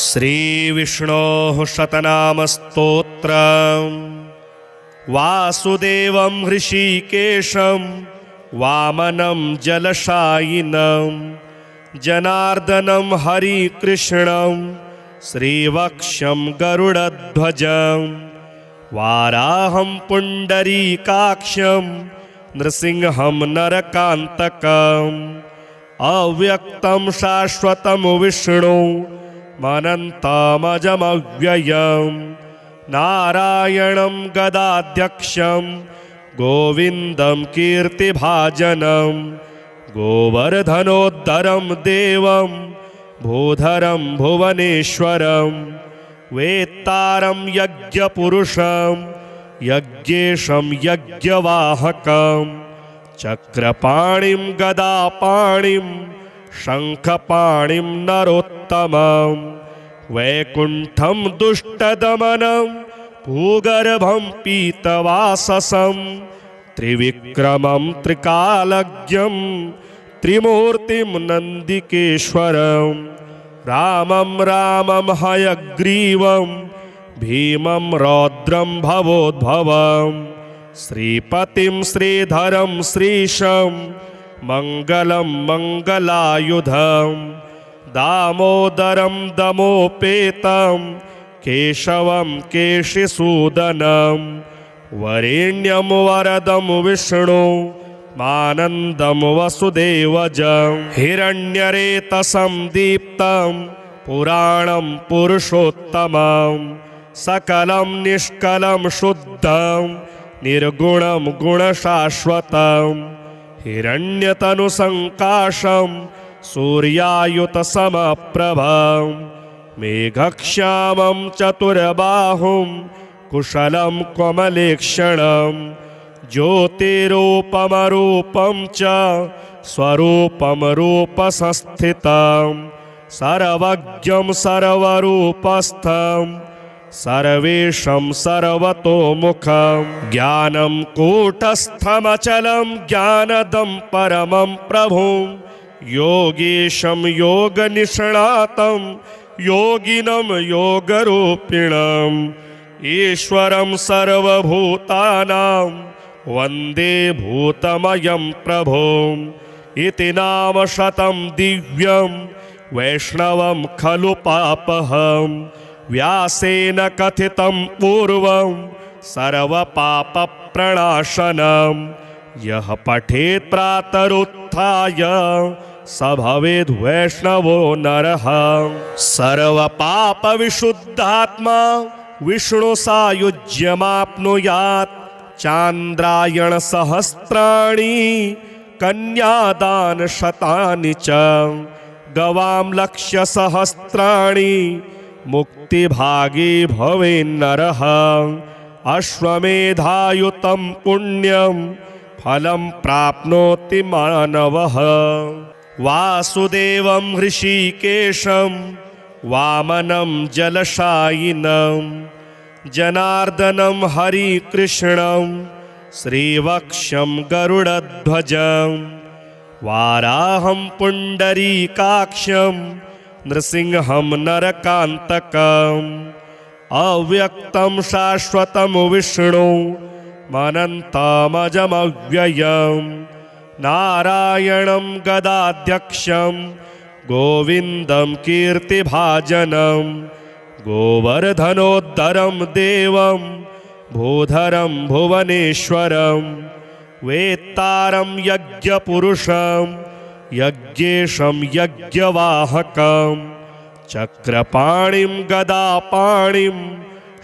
श्रीविष्णोः शतनामस्तोत्रम्। वासुदेवं हृषीकेशं वामनं जलशायिनं जनार्दनं हरिकृष्णं श्रीवक्षं गरुडध्वजं वाराहं पुण्डरीकाक्षं नृसिंहं नरकान्तकम् अव्यक्तं शाश्वतं विष्णु अनन्तमजमव्ययं नारायणं गदाध्यक्षं गोविन्दं कीर्तिभाजनं गोवर्धनोद्धरं देवं भूधरं भुवनेश्वरं वेत्तारं यज्ञपुरुषं यज्ञेशं यज्ञवाहकं चक्रपाणिं गदापाणिं शङ्खपाणिं नरोत्तमं वैकुण्ठं दुष्टदमनं भूगर्भं पीतवाससं त्रिविक्रमं त्रिकालज्ञं त्रिमूर्तिं नन्दिकेश्वरं रामं रामं हयग्रीवं भीमं रौद्रं भवोद्भवं श्रीपतिं श्रीधरं श्रीशं मङ्गलं मङ्गलायुधं दामोदरं दमोपेतं केशवं केशिसूदनं वरेण्यं वरदं विष्णु मानन्दं वसुदेवजं हिरण्यरेतसं दीप्तं पुराणं पुरुषोत्तमं सकलं निष्कलं शुद्धं निर्गुणं गुणशाश्वतं हिरण्यतनुसङ्काशं सूर्यायुतसमप्रभं मेघश्यामं चतुर्बाहुं कुशलं कमलेक्षणं ज्योतिरूपमरूपं च स्वरूपं रूपसंस्थितं सर्वज्ञं सर्वरूपस्थं सर्वेशं सर्वतोमुखं ज्ञानं कूटस्थमचलं ज्ञानदं परमं प्रभुं योगीशं योगनिष्णातं योगिनं योगरूपिणम् ईश्वरं सर्वभूतानां वन्दे भूतमयं प्रभुम् इति नाम शतं दिव्यं वैष्णवं खलु पापहम् व्यासेन कथितं पूर्वं सर्वपापप्रणाशनं यः पठेत् प्रातरुत्थाय स भवेद् वैष्णवो नरः सर्वपापविशुद्धात्मा विष्णुसायुज्यमाप्नुयात् चान्द्रायणसहस्राणि कन्यादानशतानि च गवां लक्ष्यसहस्राणि मुक्तिभागी भवेन्नरः अश्वमेधायुतं पुण्यं फलं प्राप्नोति मानवः वासुदेवं हृषीकेशं वामनं जलशायिनं जनार्दनं हरिकृष्णं श्रीवक्षं गरुडध्वजं वाराहं पुण्डरीकाक्षं नृसिंहं नरकान्तकम् अव्यक्तं शाश्वतं विष्णु अनन्तमजमव्ययं नारायणं गदाध्यक्षं गोविन्दं कीर्तिभाजनं गोवर्धनोद्धरं देवं भूधरं भुवनेश्वरं वेत्तारं यज्ञपुरुषं यज्ञेशं यज्ञवाहकं चक्रपाणिं गदापाणिं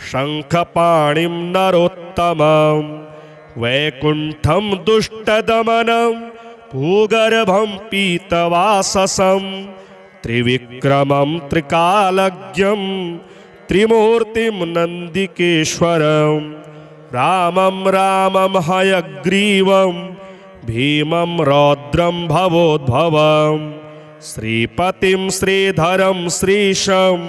शङ्खपाणिं नरोत्तमं वैकुण्ठं दुष्टदमनं भूगर्भं पीतवाससं त्रिविक्रमं त्रिकालज्ञं त्रिमूर्तिं नन्दिकेश्वरं रामं रामं हयग्रीवं भीमं रौद्रं भवोद्भवं श्रीपतिं श्रीधरं श्रीशं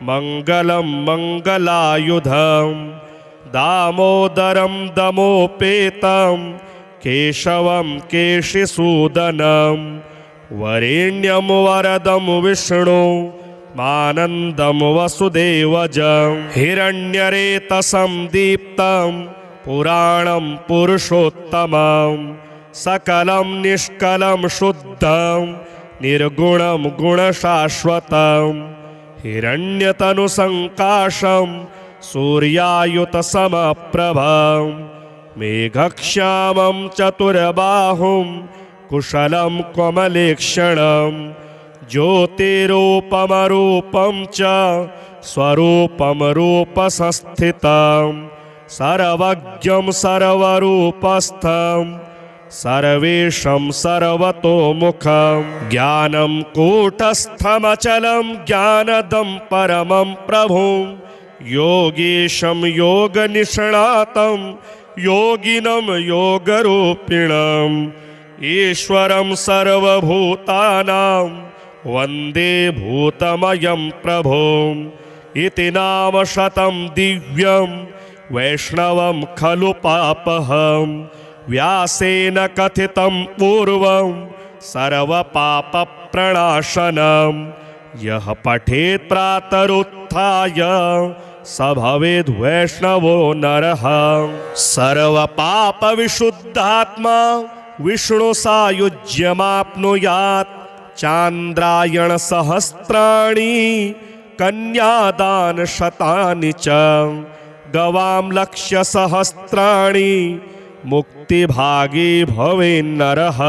मङ्गलं मङ्गलायुधं दामोदरं दमोपेतं केशवं केशिसूदनं वरेण्यं वरदं विष्णु मानन्दं वसुदेवजं हिरण्यरेतसं दीप्तं पुराणं पुरुषोत्तमं सकलं निष्कलं शुद्धं निर्गुणं गुणशाश्वतं हिरण्यतनुसङ्काशं सूर्यायुतसमप्रभं मेघश्यामं चतुर्बाहुं कुशलं कमलेक्षणं ज्योतिरूपमरूपं च स्वरूपं रूपसंस्थितं सर्वज्ञं सर्वरूपस्थं सर्वेशं सर्वतोमुखं ज्ञानं कूटस्थमचलं ज्ञानदं परमं प्रभुं योगीशं योगनिष्णातं योगिनं योगरूपिणम् ईश्वरं सर्वभूतानां वन्दे भूतमयं प्रभुम् इति नाम शतं दिव्यं वैष्णवं खलु पापहं व्यासेन कथितं पूर्वं सर्वपापप्रणाशनं यः पठेत् प्रातरुत्थाय स भवेद् वैष्णवो नरः सर्वपापविशुद्धात्मा विष्णुसायुज्यमाप्नुयात् चान्द्रायणसहस्राणि कन्यादानशतानि च गवां लक्ष्यसहस्राणि मुक्तिभागी भवेन्नरः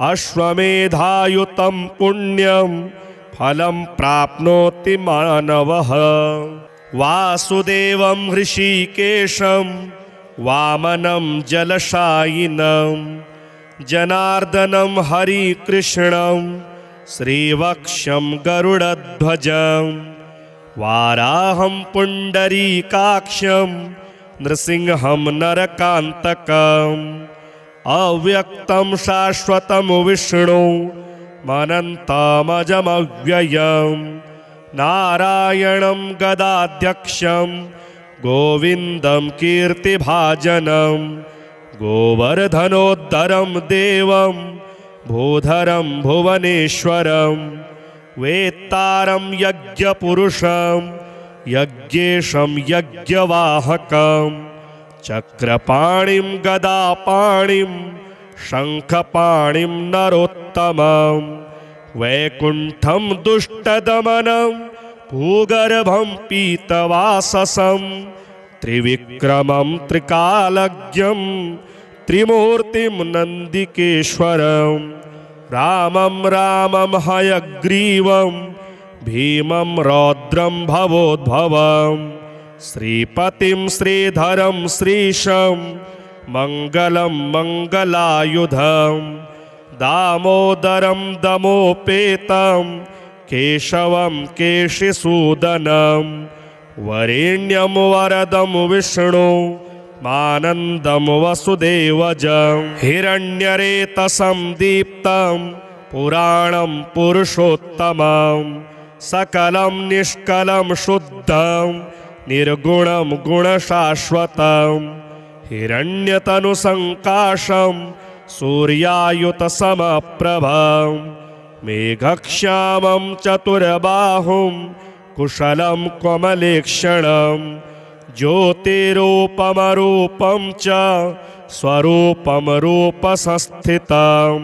अश्वमेधायुतं पुण्यं फलं प्राप्नोति मानवः वासुदेवं हृषीकेशं वामनं जलशायिनं जनार्दनं हरिकृष्णं श्रीवक्षं गरुडध्वजं वाराहं पुण्डरीकाक्षं नृसिंहं नरकान्तकम् अव्यक्तं शाश्वतं विष्णु अनन्तमजमव्ययं नारायणं गदाध्यक्षं गोविन्दं कीर्तिभाजनं गोवर्धनोद्धरं देवं भूधरं भुवनेश्वरं वेत्तारं यज्ञपुरुषं यज्ञेशं यज्ञवाहकं चक्रपाणिं गदापाणिं शङ्खपाणिं नरोत्तमं वैकुण्ठं दुष्टदमनं भूगर्भं पीतवाससं त्रिविक्रमं त्रिकालज्ञं त्रिमूर्तिं नन्दिकेश्वरं रामं रामं हयग्रीवं भीमं रौद्रं भवोद्भवं श्रीपतिं श्रीधरं श्रीशं मङ्गलं मङ्गलायुधं दामोदरं दमोपेतं केशवं केशिसूदनं वरेण्यं वरदं विष्णु मानन्दं वसुदेवजं हिरण्यरेतसं दीप्तं पुराणं पुरुषोत्तमं सकलं निष्कलं शुद्धं निर्गुणं गुणशाश्वतं हिरण्यतनुसङ्काशं सूर्यायुतसमप्रभं मेघश्यामं चतुर्बाहुं कुशलं कमलेक्षणं ज्योतिरूपमरूपं च स्वरूपं रूपसंस्थितं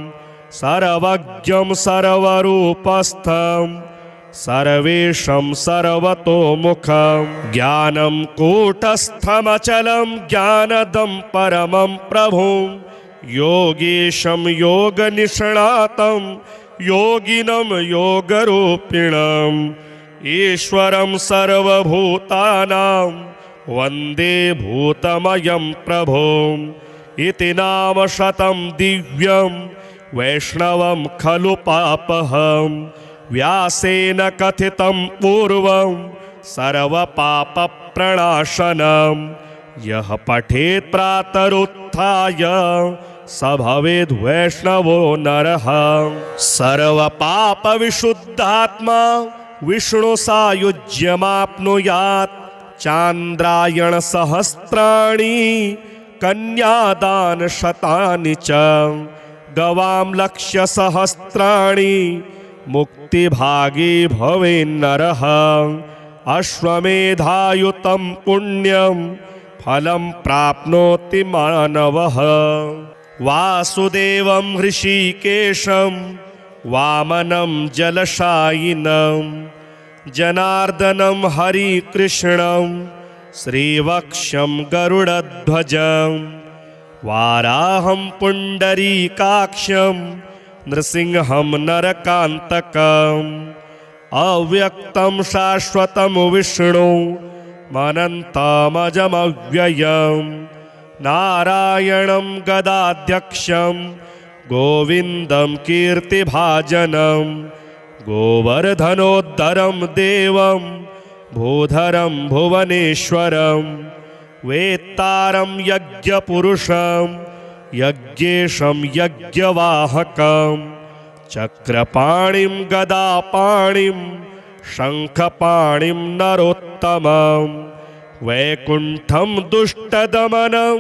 सर्वज्ञं सर्वरूपस्थं सर्वेशं सर्वतोमुखं ज्ञानं कूटस्थमचलं ज्ञानदं परमं प्रभुं योगीशं योगनिष्णातं योगिनं योगरूपिणम् ईश्वरं सर्वभूतानां वन्दे भूतमयं प्रभुम् इति नाम शतं दिव्यं वैष्णवं खलु पापहं व्यासेन कथितं पूर्वं सर्वपापप्रणाशनं यः पठेत् प्रातरुत्थाय स भवेद् वैष्णवो नरः सर्वपापविशुद्धात्मा विष्णुसायुज्यमाप्नुयात् चान्द्रायणसहस्राणि कन्यादानशतानि च गवां लक्ष्यसहस्राणि मुक्तिभागी भवेन्नरः अश्वमेधायुतं पुण्यं फलं प्राप्नोति मानवः वासुदेवं हृषीकेशं वामनं जलशायिनं जनार्दनं हरिकृष्णं श्रीवक्ष्यं गरुडध्वजं वाराहं पुण्डरीकाक्षं नृसिंहं नरकान्तकम् अव्यक्तं शाश्वतं विष्णु अनन्तमजमव्ययं नारायणं गदाध्यक्षं गोविन्दं कीर्तिभाजनं गोवर्धनोद्धरं देवं भूधरं भुवनेश्वरं वेत्तारं यज्ञपुरुषं यज्ञेशं यज्ञवाहकं चक्रपाणिं गदापाणिं शङ्खपाणिं नरोत्तमं वैकुण्ठं दुष्टदमनं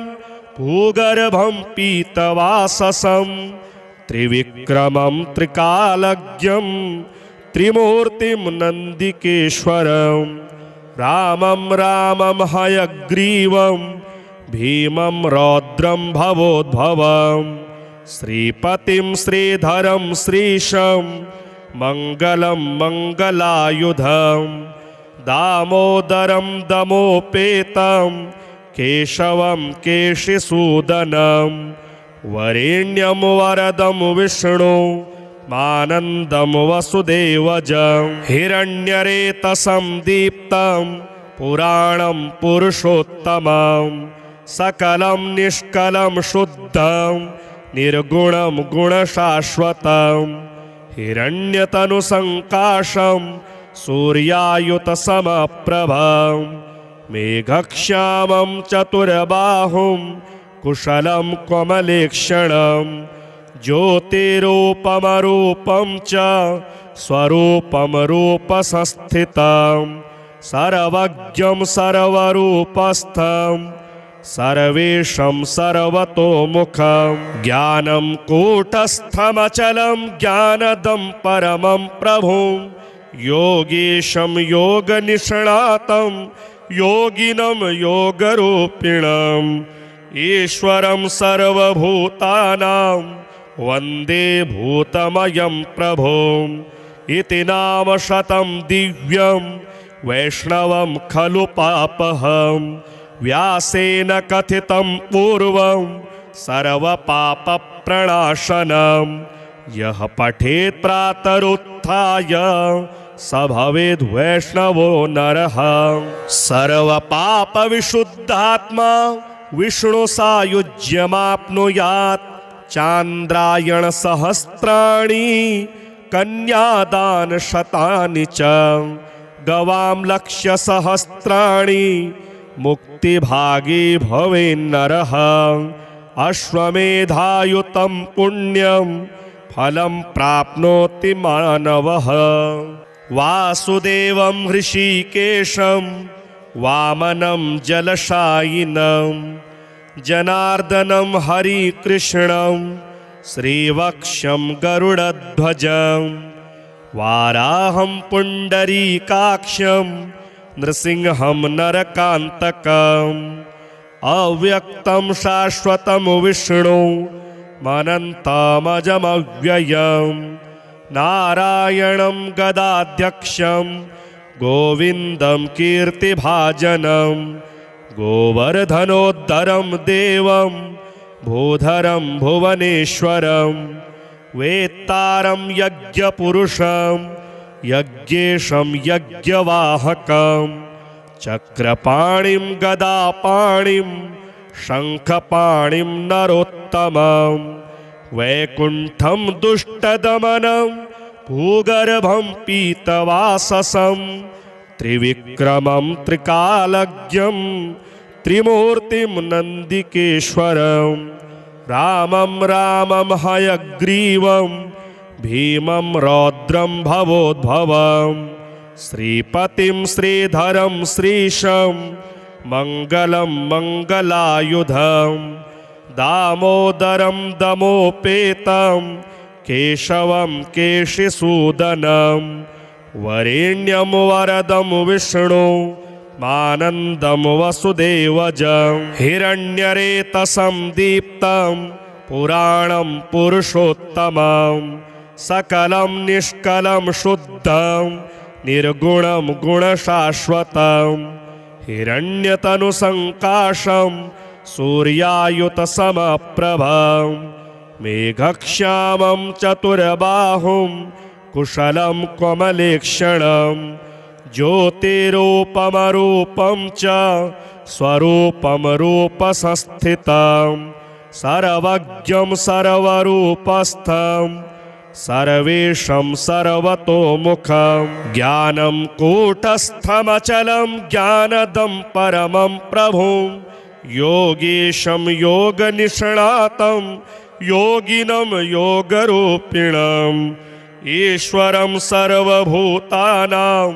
भूगर्भं पीतवाससं त्रिविक्रमं त्रिकालज्ञं त्रिमूर्तिं नन्दिकेश्वरं रामं रामं हयग्रीवं भीमं रौद्रं भवोद्भवं श्रीपतिं श्रीधरं श्रीशं मङ्गलं मङ्गलायुधं दामोदरं दमोपेतं केशवं केशिसूदनं वरेण्यं वरदं विष्णु मानन्दं वसुदेवजं हिरण्यरेतसं दीप्तं पुराणं पुरुषोत्तमं सकलं निष्कलं शुद्धं निर्गुणं गुणशाश्वतं हिरण्यतनुसङ्काशं सूर्यायुतसमप्रभं मेघश्यामं चतुर्बाहुं कुशलं कमलेक्षणं ज्योतिरूपमरूपं च स्वरूपं रूपसंस्थितं सर्वज्ञं सर्वरूपस्थं सर्वेशं सर्वतोमुखं ज्ञानं कूटस्थमचलं ज्ञानदं परमं प्रभुं योगीशं योगनिष्णातं योगिनं योगरूपिणम् ईश्वरं सर्वभूतानां वन्दे भूतमयं प्रभुम् इति नाम शतं दिव्यं वैष्णवं खलु पापहं व्यासेन कथितं पूर्वं सर्वपापप्रणाशनं यः पठेत् प्रातरुत्थाय स भवेद् वैष्णवो नरः सर्वपापविशुद्धात्मा विष्णुसायुज्यमाप्नुयात् चान्द्रायणसहस्राणि कन्यादानशतानि च गवां लक्ष्यसहस्राणि मुक्तिभागी भवेन्नरः अश्वमेधायुतं पुण्यं फलं प्राप्नोति मानवः वासुदेवं हृषीकेशं वामनं जलशायिनं जनार्दनं हरिकृष्णं श्रीवक्ष्यं गरुडध्वजं वाराहं पुण्डरीकाक्षं नृसिंहं नरकान्तकम् अव्यक्तं शाश्वतं विष्णु अनन्तमजमव्ययं नारायणं गदाध्यक्षं गोविन्दं कीर्तिभाजनं गोवर्धनोद्धरं देवं भूधरं भुवनेश्वरं वेत्तारं यज्ञपुरुषं यज्ञेशं यज्ञवाहकं चक्रपाणिं गदापाणिं शङ्खपाणिं नरोत्तमं वैकुण्ठं दुष्टदमनं भूगर्भं पीतवाससं त्रिविक्रमं त्रिकालज्ञं त्रिमूर्तिं नन्दिकेश्वरं रामं रामं हयग्रीवं भीमं रौद्रं भवोद्भवं श्रीपतिं श्रीधरं श्रीशं मङ्गलं मङ्गलायुधं दामोदरं दमोपेतं केशवं केशिसूदनं वरेण्यं वरदं विष्णु मानन्दं वसुदेवजं हिरण्यरेतसं दीप्तं पुराणं पुरुषोत्तमं सकलं निष्कलं शुद्धं निर्गुणं गुणशाश्वतं हिरण्यतनुसङ्काशं सूर्यायुतसमप्रभं मेघश्यामं चतुर्बाहुं कुशलं कमलेक्षणं ज्योतिरूपमरूपं च स्वरूपं रूपसंस्थितं सर्वज्ञं सर्वरूपस्थं सर्वेशं सर्वतोमुखं ज्ञानं कूटस्थमचलं ज्ञानदं परमं प्रभुं योगीशं योगनिष्णातं योगिनं योगरूपिणम् ईश्वरं सर्वभूतानां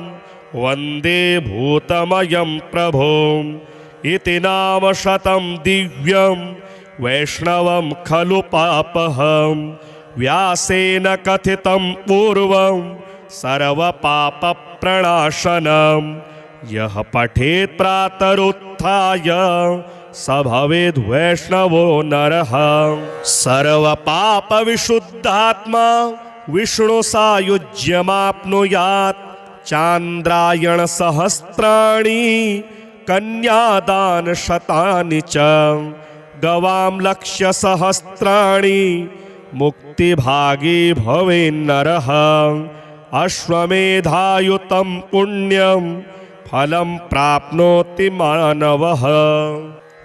वन्दे भूतमयं प्रभुम् इति नाम शतं दिव्यं वैष्णवं खलु पापहं व्यासेन कथितं पूर्वं सर्वपापप्रणाशनं यः पठेत् प्रातरुत्थाय स भवेद् वैष्णवो नरः सर्वपापविशुद्धात्मा विष्णु सायुज्यमाप्नुयात् चान्द्रायणसहस्राणि कन्यादानशतानि च गवां लक्ष्यसहस्राणि मुक्तिभागी भवेन्नरः अश्वमेधायुतं पुण्यं फलं प्राप्नोति मानवः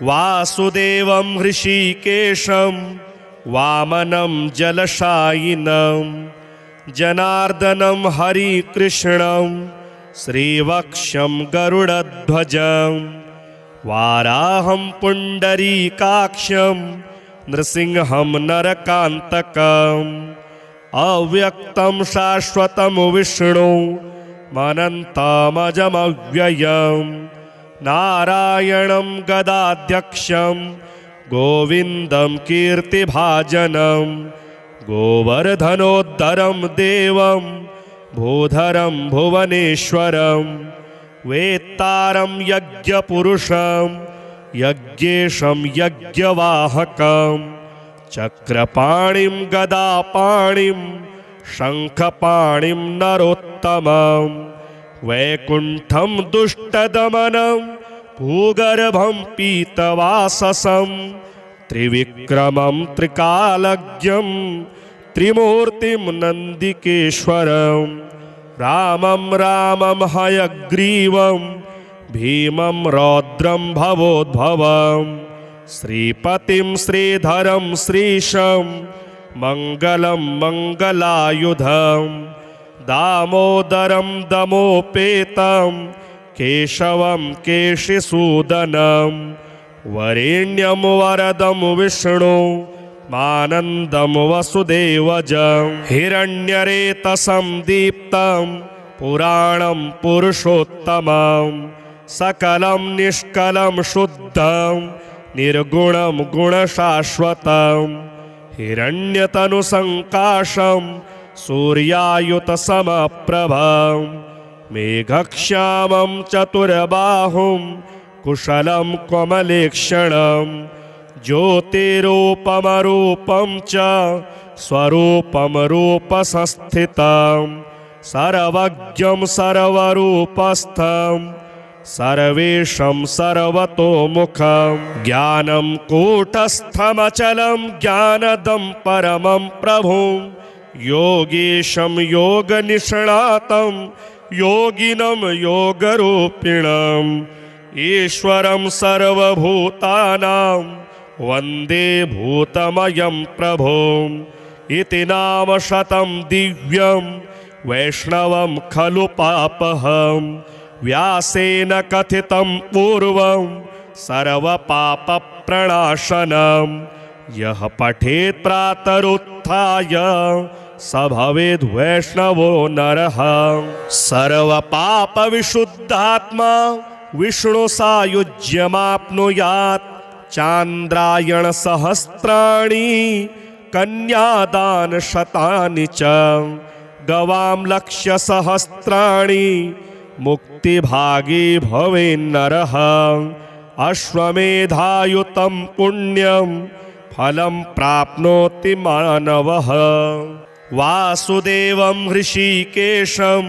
वासुदेवं हृषीकेशं वामनं जलशायिनं जनार्दनं हरिकृष्णं श्रीवक्षं गरुडध्वजं वाराहं पुण्डरीकाक्षं नृसिंहं नरकान्तकम् अव्यक्तं शाश्वतं विष्णु अनन्तमजमव्ययं नारायणं गदाध्यक्षं गोविन्दं कीर्तिभाजनं गोवर्धनोद्धरं देवं भूधरं भुवनेश्वरं वेत्तारं यज्ञपुरुषं यज्ञेशं यज्ञवाहकं चक्रपाणिं गदापाणिं शङ्खपाणिं नरोत्तमं वैकुण्ठं दुष्टदमनं भूगर्भं पीतवाससं त्रिविक्रमं त्रिकालज्ञं त्रिमूर्तिं नन्दिकेश्वरं रामं रामं हयग्रीवं भीमं रौद्रं भवोद्भवं श्रीपतिं श्रीधरं श्रीशं मङ्गलं मङ्गलायुधं दामोदरं दमोपेतं केशवं केशिसूदनं वरेण्यं वरदं विष्णु मानन्दं वसुदेवजं हिरण्यरेतसं दीप्तं पुराणं पुरुषोत्तमं सकलं निष्कलं शुद्धं निर्गुणं गुणशाश्वतं हिरण्यतनुसङ्काशं सूर्यायुतसमप्रभं मेघश्यामं चतुर्बाहुं कुशलं कमलेक्षणं ज्योतिरूपमरूपं च स्वरूपं रूपसंस्थितं सर्वज्ञं सर्वरूपस्थं सर्वेशं सर्वतोमुखं ज्ञानं कूटस्थमचलं ज्ञानदं परमं प्रभुं योगीशं योगनिष्णातं योगिनं योगरूपिणम् ईश्वरं सर्वभूतानां वन्दे भूतमयं प्रभुम् इति नाम शतं दिव्यं वैष्णवं खलु पापहं व्यासेन कथितं पूर्वं सर्वपापप्रणाशनं यः पठेत् प्रातरुत्थाय स भवेद् वैष्णवो नरः सर्वपापविशुद्धात्मा विष्णु सायुज्यमाप्नुयात् चान्द्रायणसहस्राणि कन्यादानशतानि च गवां लक्ष्यसहस्राणि मुक्तिभागी भवेन्नरः अश्वमेधायुतं पुण्यं फलं प्राप्नोति मानवः वासुदेवं हृषीकेशं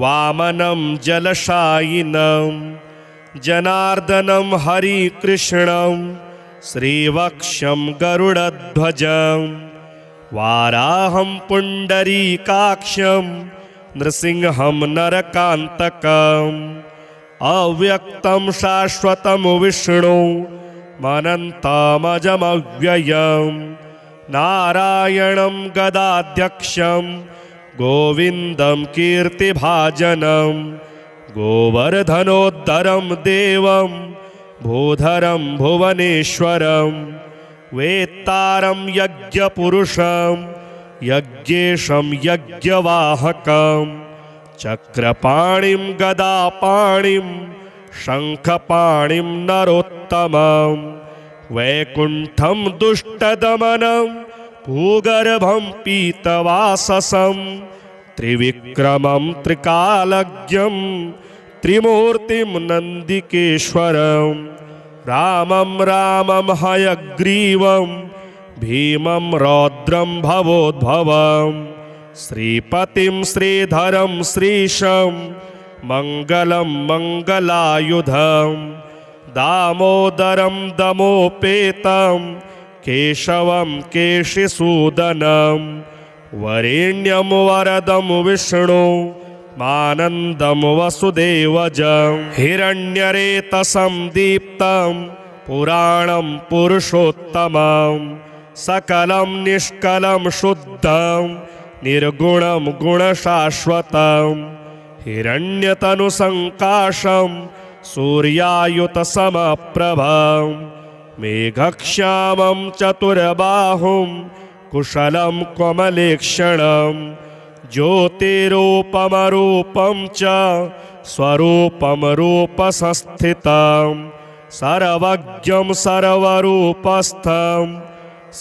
वामनं जलशायिनं जनार्दनं हरिकृष्णं श्रीवक्षं गरुडध्वजं वाराहं पुण्डरीकाक्षं नृसिंहं नरकान्तकम् अव्यक्तं शाश्वतं विष्णु अनन्तमजमव्ययं नारायणं गदाध्यक्षं गोविन्दं कीर्तिभाजनं गोवर्धनोद्धरं देवं भूधरं भुवनेश्वरं वेत्तारं यज्ञपुरुषं यज्ञेशं यज्ञवाहकं चक्रपाणिं गदापाणिं शङ्खपाणिं नरोत्तमं वैकुण्ठं दुष्टदमनं भूगर्भं पीतवाससं त्रिविक्रमं त्रिकालज्ञं त्रिमूर्तिं नन्दिकेश्वरं रामं रामं हयग्रीवं भीमं रौद्रं भवोद्भवं श्रीपतिं श्रीधरं श्रीशं मङ्गलं मङ्गलायुधं दामोदरं दमोपेतं केशवं केशिसूदनं वरेण्यं वरदं विष्णु मानन्दं वसुदेवजं हिरण्यरेतसं दीप्तं पुराणं पुरुषोत्तमं सकलं निष्कलं शुद्धं निर्गुणं गुणशाश्वतं हिरण्यतनुसङ्काशं सूर्यायुतसमप्रभं मेघश्यामं चतुर्बाहुं कुशलं कमलेक्षणं ज्योतिरूपमरूपं च स्वरूपं रूपसंस्थितं सर्वज्ञं सर्वरूपस्थं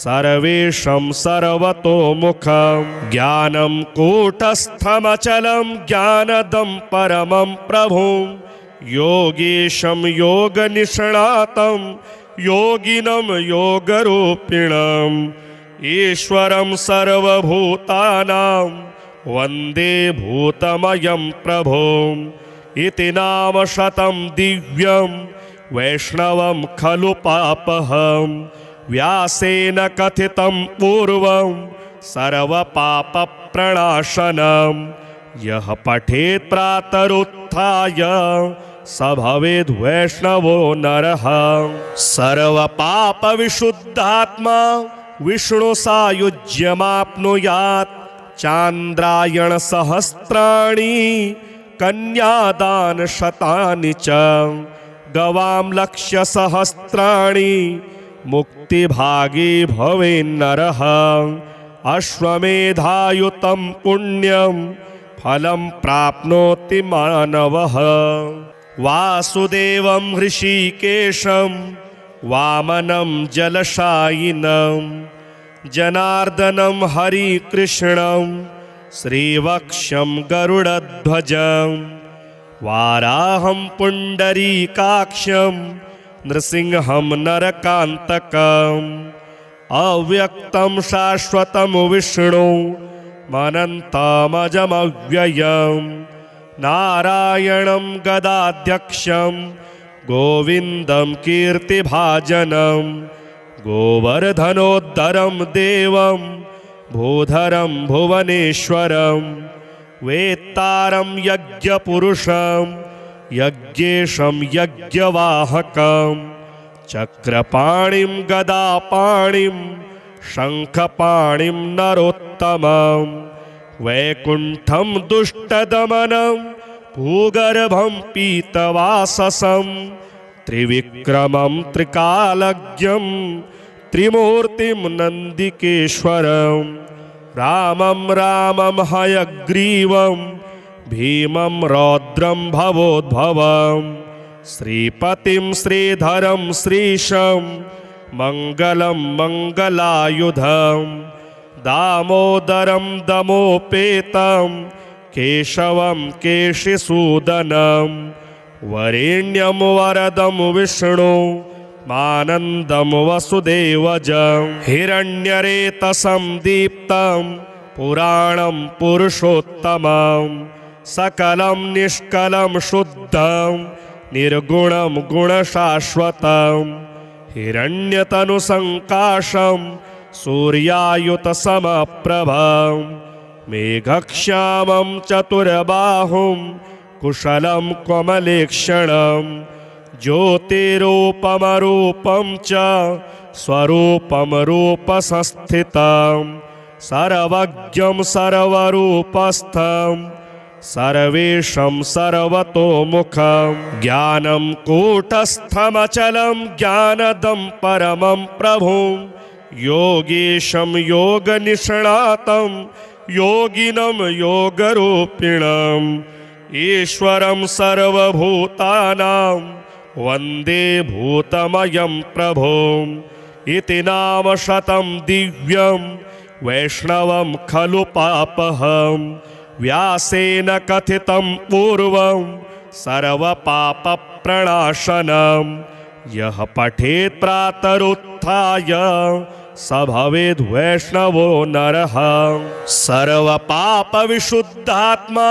सर्वेशं सर्वतोमुखं ज्ञानं कूटस्थमचलं ज्ञानदं परमं प्रभुं योगीशं योगनिष्णातं योगिनं योगरूपिणम् ईश्वरं सर्वभूतानां वन्दे भूतमयं प्रभुम् इति नाम शतं दिव्यं वैष्णवं खलु पापहं व्यासेन कथितं पूर्वं सर्वपापप्रणाशनं यः पठेत् प्रातरुत्थाय स भवेद् वैष्णवो नरः सर्वपापविशुद्धात्मा विष्णुसायुज्यमाप्नुयात् चान्द्रायणसहस्राणि कन्यादानशतानि च गवां लक्ष्यसहस्राणि मुक्तिभागी भवेन्नरः अश्वमेधायुतं पुण्यं फलं प्राप्नोति मानवः वासुदेवं हृषीकेशं वामनं जलशायिनं जनार्दनं हरिकृष्णं श्रीवक्षं गरुडध्वजं वाराहं पुण्डरीकाक्षं नृसिंहं नरकान्तकम् अव्यक्तं शाश्वतं विष्णु अनन्तमजमव्ययं नारायणं गदाध्यक्षं गोविन्दं कीर्तिभाजनं गोवर्धनोद्धरं देवं भूधरं भुवनेश्वरं वेत्तारं यज्ञपुरुषं यज्ञेशं यज्ञवाहकं चक्रपाणिं गदापाणिं शङ्खपाणिं नरोत्तमं वैकुण्ठं दुष्टदमनं भूगर्भं पीतवाससं त्रिविक्रमं त्रिकालज्ञं त्रिमूर्तिं नन्दिकेश्वरं रामं रामं हयग्रीवं भीमं रौद्रं भवोद्भवं श्रीपतिं श्रीधरं श्रीशं मङ्गलं मङ्गलायुधं दामोदरं दमोपेतं केशवं केशिसूदनं वरेण्यं वरदं विष्णु मानन्दं वसुदेवजं हिरण्यरेतसं दीप्तं पुराणं पुरुषोत्तमं सकलं निष्कलं शुद्धं निर्गुणं गुणशाश्वतं हिरण्यतनुसङ्काशं सूर्यायुतसमप्रभं मेघश्यामं चतुर्बाहुं कुशलं कमलेक्षणं ज्योतिरूपमरूपं च स्वरूपं रूपसंस्थितं सर्वज्ञं सर्वरूपस्थं सर्वेशं सर्वतोमुखं ज्ञानं कूटस्थमचलं ज्ञानदं परमं प्रभुं योगीशं योगनिष्णातं योगिनं योगरूपिणम् ईश्वरं सर्वभूतानां वन्दे भूतमयं प्रभुम् इति नाम शतं दिव्यं वैष्णवं खलु पापहं व्यासेन कथितं पूर्वं सर्वपापप्रणाशनं यः पठेत् प्रातरुत्थाय स भवेद् वैष्णवो नरः सर्वपापविशुद्धात्मा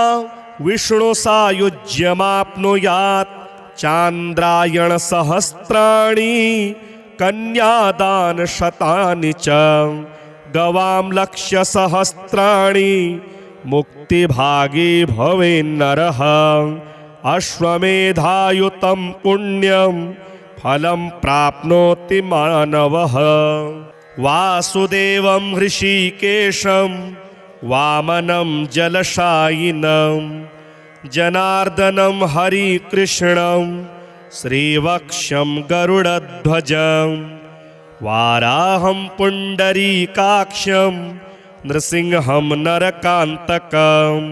विष्णुसायुज्यमाप्नुयात् चान्द्रायणसहस्राणि कन्यादानशतानि च गवां लक्ष्यसहस्राणि मुक्तिभागी भवेन्नरः अश्वमेधायुतं पुण्यं फलं प्राप्नोति मानवः वासुदेवं हृषीकेशं वामनं जलशायिनं जनार्दनं हरिकृष्णं श्रीवक्षं गरुडध्वजं वाराहं पुण्डरीकाक्षं नृसिंहं नरकान्तकम्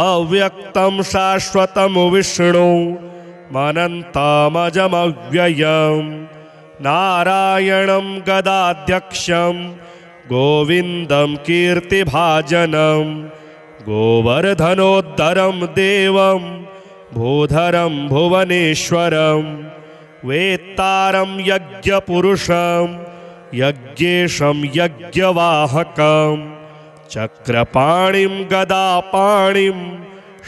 अव्यक्तं शाश्वतं विष्णु मनन्तमजमव्ययं नारायणं गदाध्यक्षं गोविन्दं कीर्तिभाजनं गोवर्धनोद्धरं देवं भूधरं भुवनेश्वरं वेत्तारं यज्ञपुरुषं यज्ञेशं यज्ञवाहकं चक्रपाणिं गदापाणिं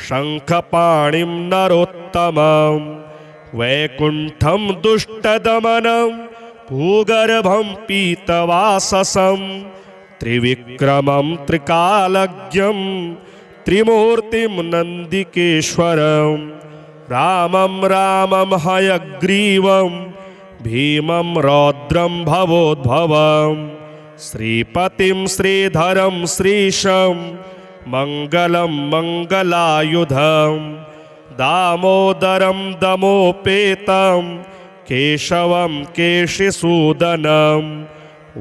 शङ्खपाणिं नरोत्तमं वैकुण्ठं दुष्टदमनं भूगर्भं पीतवाससं त्रिविक्रमं त्रिकालज्ञं त्रिमूर्तिं नन्दिकेश्वरं रामं रामं हयग्रीवं भीमं रौद्रं भवोद्भवं श्रीपतिं श्रीधरं श्रीशं मङ्गलं मङ्गलायुधं दामोदरं दमोपेतं केशवं केशिसूदनं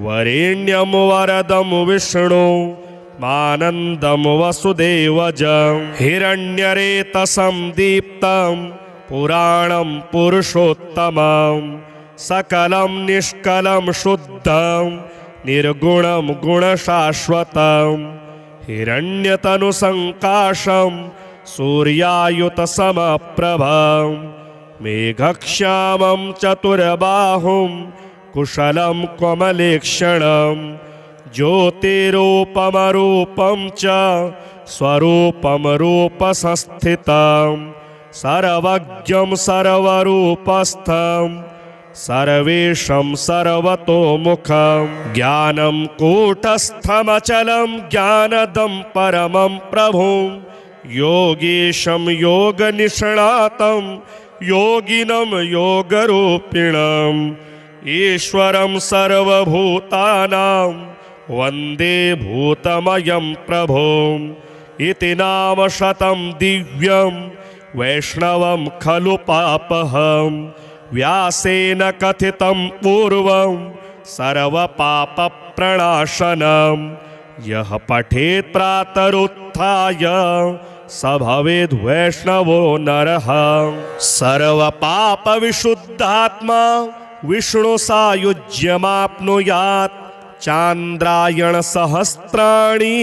वरेण्यं वरदं विष्णु मानन्दं वसुदेवजं हिरण्यरेतसं दीप्तं पुराणं पुरुषोत्तमं सकलं निष्कलं शुद्धं निर्गुणं गुणशाश्वतं हिरण्यतनुसङ्काशं सूर्यायुतसमप्रभं मेघश्यामं चतुर्बाहुं कुशलं कमलेक्षणं ज्योतिरूपमरूपं च स्वरूपं रूपसंस्थितं सर्वज्ञं सर्वरूपस्थं सर्वेशं सर्वतोमुखं ज्ञानं कूटस्थमचलं ज्ञानदं परमं प्रभुं योगीशं योगनिष्णातं योगिनं योगरूपिणम् ईश्वरं सर्वभूतानां वन्दे भूतमयं प्रभुम् इति नाम शतं दिव्यं वैष्णवं खलु पापहं व्यासेन कथितं पूर्वं सर्वपापप्रणाशनं यः पठेत् प्रातरुत्थाय स भवेद् वैष्णवो नरः सर्वपापविशुद्धात्मा विष्णुसायुज्यमाप्नुयात् चान्द्रायणसहस्राणि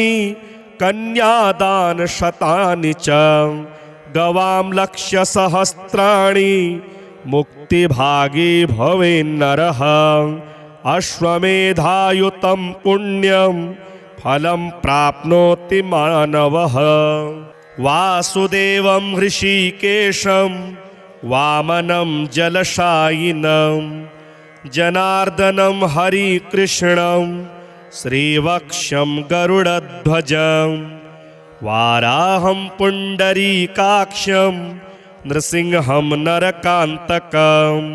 कन्यादानशतानि च गवां लक्ष्यसहस्राणि मुक्तिभागी भवेन्नरः अश्वमेधायुतं पुण्यं फलं प्राप्नोति मानवः। वासुदेवं हृषीकेशं वामनं जलशायिनं जनार्दनं हरिकृष्णं श्रीवक्षं गरुडध्वजं वाराहं पुण्डरीकाक्षं नृसिंहं नरकान्तकम्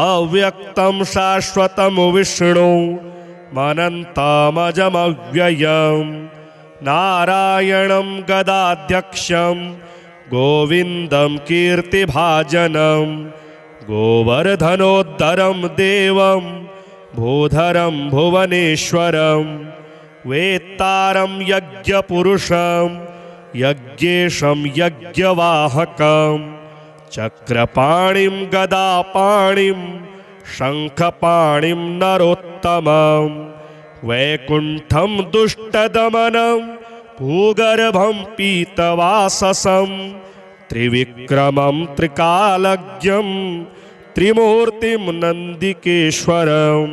अव्यक्तं शाश्वतं विष्णु अनन्तमजमव्ययं नारायणं गदाध्यक्षं गोविन्दं कीर्तिभाजनं गोवर्धनोद्धरं देवं भूधरं भुवनेश्वरं वेत्तारं यज्ञपुरुषं यज्ञेशं यज्ञवाहकं चक्रपाणिं गदापाणिं शङ्खपाणिं नरोत्तमं वैकुण्ठं दुष्टदमनं भूगर्भं पीतवाससं त्रिविक्रमं त्रिकालज्ञं त्रिमूर्तिं नन्दिकेश्वरं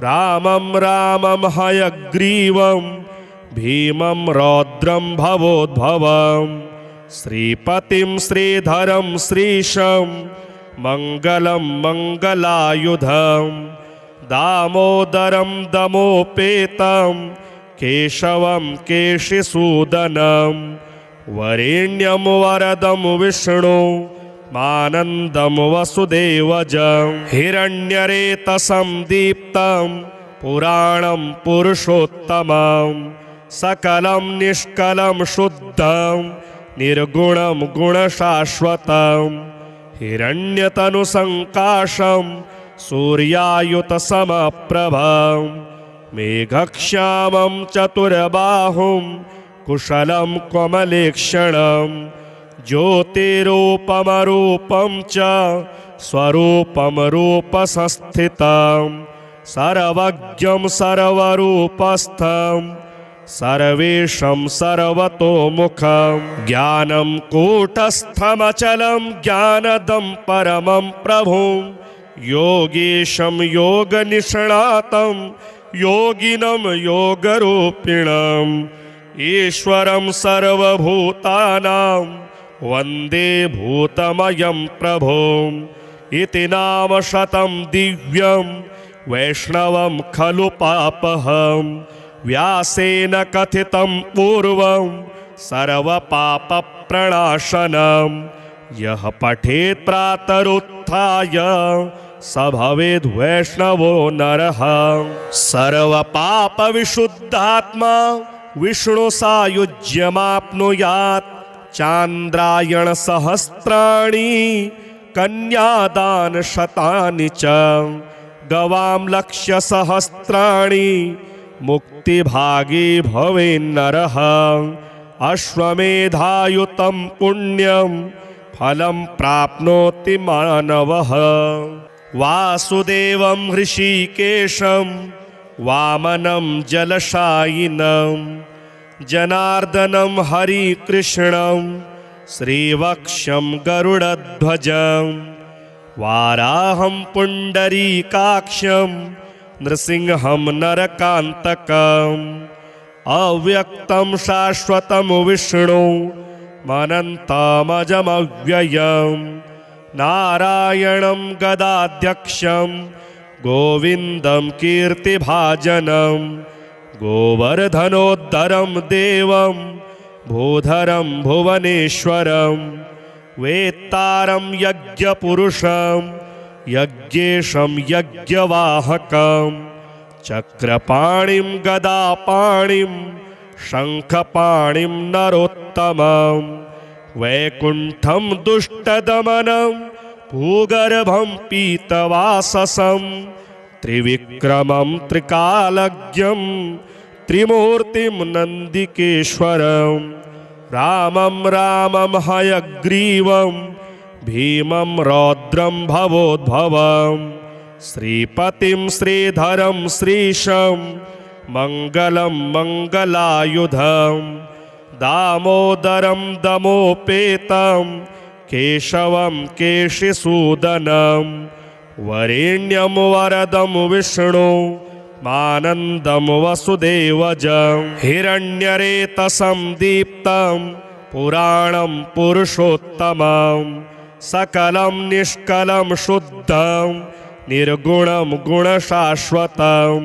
रामं रामं हयग्रीवं भीमं रौद्रं भवोद्भवं श्रीपतिं श्रीधरं श्रीशं मङ्गलं मङ्गलायुधं दामोदरं दमोपेतं केशवं केशिसूदनं वरेण्यं वरदं विष्णु मानन्दं वसुदेवजं हिरण्यरेतसं दीप्तं पुराणं पुरुषोत्तमं सकलं निष्कलं शुद्धं निर्गुणं गुणशाश्वतं हिरण्यतनुसङ्काशं सूर्यायुतसमप्रभं मेघश्यामं चतुर्बाहुं कुशलं कमलेक्षणं ज्योतिरूपमरूपं च स्वरूपं रूपसंस्थितं सर्वज्ञं सर्वरूपस्थं सर्वेशं सर्वतोमुखं ज्ञानं कूटस्थमचलं ज्ञानदं परमं प्रभुं योगीशं योगनिष्णातं योगिनं योगरूपिणम् ईश्वरं सर्वभूतानां वन्दे भूतमयं प्रभुम् इति नाम शतं दिव्यं वैष्णवं खलु पापहं व्यासेन कथितं पूर्वं सर्वपापप्रणाशनं यः पठेत् प्रातरुत्थाय स भवेद् वैष्णवो नरः सर्वपापविशुद्धात्मा विष्णुसायुज्यमाप्नुयात् चान्द्रायणसहस्राणि कन्यादानशतानि च गवां लक्ष्यसहस्राणि मुक्तिभागी भवेन्नरः अश्वमेधायुतं पुण्यं फलं प्राप्नोति मानवः। वासुदेवं हृषीकेशं वामनं जलशायिनं जनार्दनं हरिकृष्णं श्रीवक्षं गरुडध्वजं वाराहं पुण्डरीकाक्षं नृसिंहं नरकान्तकम् अव्यक्तं शाश्वतं विष्णु अनन्तमजमव्ययं नारायणं गदाध्यक्षं गोविन्दं कीर्तिभाजनं गोवर्धनोद्धरं देवं भूधरं भुवनेश्वरं वेत्तारं यज्ञपुरुषं यज्ञेशं यज्ञवाहकं चक्रपाणिं गदापाणिं शङ्खपाणिं नरोत्तमं वैकुण्ठं दुष्टदमनं भूगर्भं पीतवाससं त्रिविक्रमं त्रिकालज्ञं त्रिमूर्तिं नन्दिकेश्वरं रामं रामं हयग्रीवं भीमं रौद्रं भवोद्भवं श्रीपतिं श्रीधरं श्रीशं मङ्गलं मङ्गलायुधं दामोदरं दमोपेतं केशवं केशिसूदनं वरेण्यं वरदं विष्णु मानन्दं वसुदेवजं हिरण्यरेतसं दीप्तं पुराणं पुरुषोत्तमं सकलं निष्कलं शुद्धं निर्गुणं गुणशाश्वतं